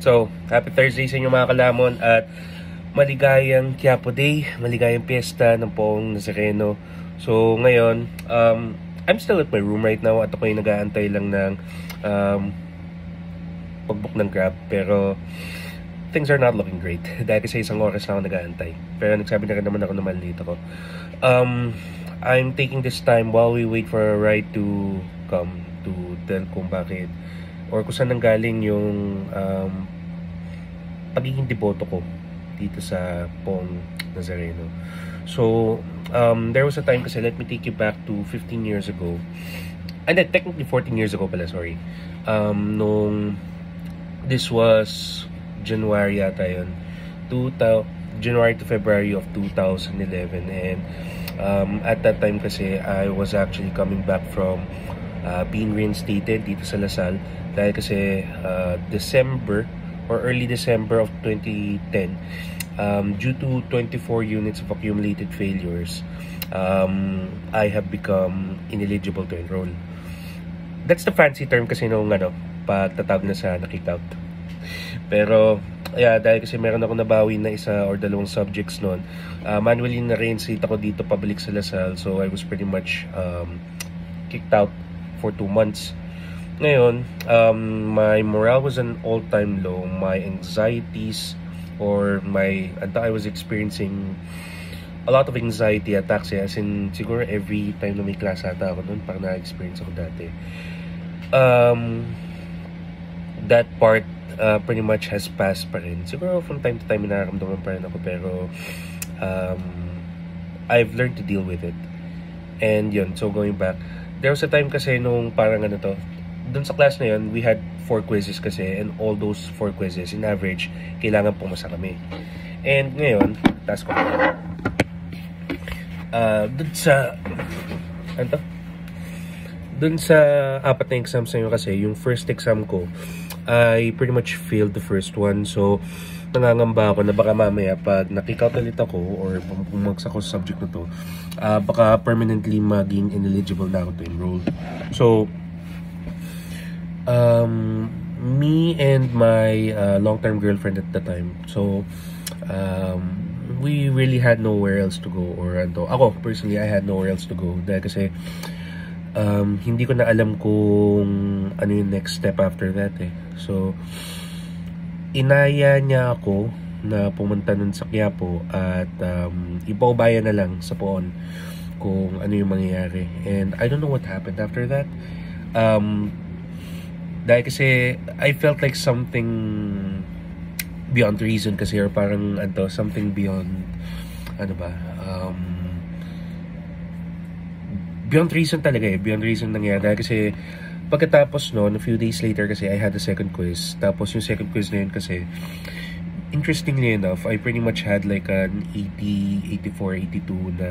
So, happy Thursday sa inyo mga kalamon at maligayang Quiapo Day, maligayang piyesta ng Poong Nazareno. So, ngayon, I'm still at my room right now at ako'y nag-aantay lang ng pag-book ng Grab. Pero, things are not looking great dahil kasi isang oras na ako nag-aantay. Pero nagsabi na rin naman ako na malilate ako. I'm taking this time while we wait for a ride to come to tell kung bakit or kung saan nanggaling yung pagiging deboto ko dito sa Poong Nazareno. So, there was a time kasi, let me take you back to 15 years ago. And then, technically 14 years ago pala, sorry. Nung, this was January yata yun. January to February of 2011. And at that time kasi, I was actually coming back from being reinstated dito sa Lasal. Dahil kasi December or early December of 2010, due to 24 units of accumulated failures, I have become ineligible to enroll. That's the fancy term kasi nung pagtatawag na sa na-kick out. Pero, yeah, dahil kasi meron ako nabawi na isa or dalawang subjects noon, manually na-reinstate ako dito pabalik sa Lasal. So, I was pretty much kicked out for 2 months. Ngayon, my morale was an all-time low. My anxieties or I was experiencing a lot of anxiety attacks. As in, siguro every time na may class ata ako noon, parang na-experience ako dati. That part pretty much has passed pa rin. Siguro from time to time nararamdaman pa rin ako, pero I've learned to deal with it. And yun, so going back, there was a time kasi nung parang dun sa class na yun, we had 4 quizzes kasi, and all those 4 quizzes, in average, kailangan pumasa kami. And ngayon, task ko dun sa 4 na exams na yun kasi, yung first exam ko, I pretty much failed the first one. So, nangangamba ako na baka mamaya pag nakikout ulit ako or bumagsak ako sa subject na to, baka permanently maging ineligible na ako to enroll. So, me and my long-term girlfriend at the time, so we really had nowhere else to go, or ako personally, I had nowhere else to go dahil kasi hindi ko na alam kung ano yung next step after that So inaya niya ako na pumunta nun sa Quiapo at ipaubaya na lang sa Poon kung ano yung mangyayari. And I don't know what happened after that. Dahil kasi I felt like something beyond reason kasi, or parang something beyond beyond reason talaga beyond reason nangyari. Dahil kasi pagkatapos noon, a few days later kasi, I had the second quiz. Tapos yung second quiz na yun kasi, interestingly enough, I pretty much had like an 80, 84, 82 na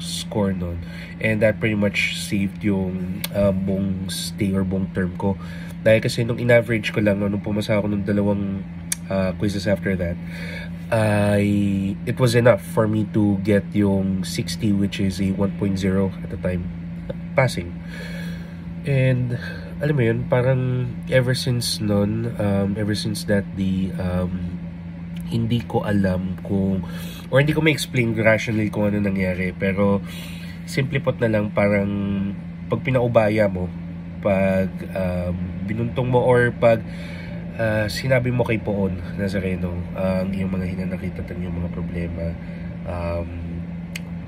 score noon. And that pretty much saved yung buong stay or buong term ko. Dahil kasi nung in-average ko lang, nung pumasa ako nung dalawang quizzes after that, it was enough for me to get yung 60, which is a 1.0 at the time, passing. And alam mo yun, parang ever since that day, hindi ko alam kung, or hindi ko ma-explain rationally kung ano nangyari, pero simply put na lang, parang pag pinaubaya mo, pag binuntong mo, or pag sinabi mo kay Poon Nazareno ang iyong mga hinanakita at yung mga problema,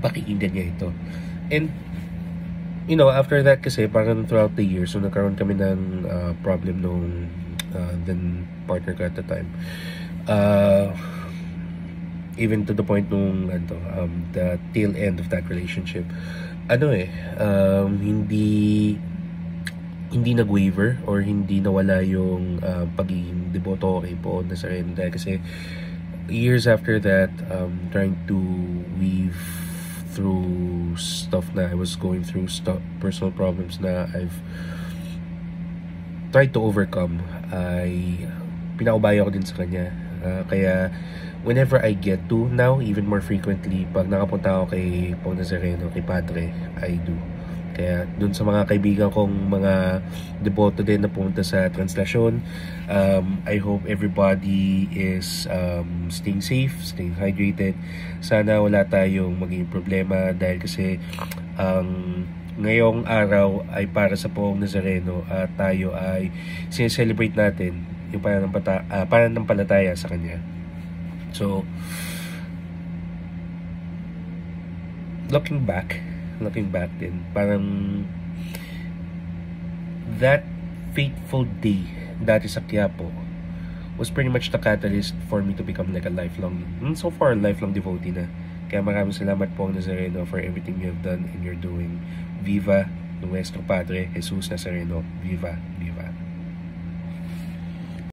pakiingan niya ito. And after that kasi, parang throughout the years, so nagkaroon kami ng problem nung then partner ko at the time. Even to the point nung the tail end of that relationship, hindi nag-waver or hindi nawala yung pagiging deboto kay Poon Nazareno. Dahil kasi years after that, trying to weave through stuff na I was going through, personal problems na I've tried to overcome, ay pinaubaya ko din sa kanya. Kaya whenever I get to now, even more frequently, pag nakapunta ako kay Poong Nazareno, kay Padre, I do. Kaya dun sa mga kaibigan kong mga deboto din na pumunta sa translasyon, I hope everybody is staying safe, staying hydrated. Sana wala tayong maging problema dahil kasi ngayong araw ay para sa Poong Nazareno at tayo ay sineselebrate natin yung pananampalataya sa Kanya. So, looking back din, parang that fateful day dati sa Quiapo was pretty much the catalyst for me to become like a lifelong devotee na. Kaya maraming salamat po Nazareno for everything you have done and you're doing. Viva Nuestro Padre Jesus Nazareno. Viva, viva.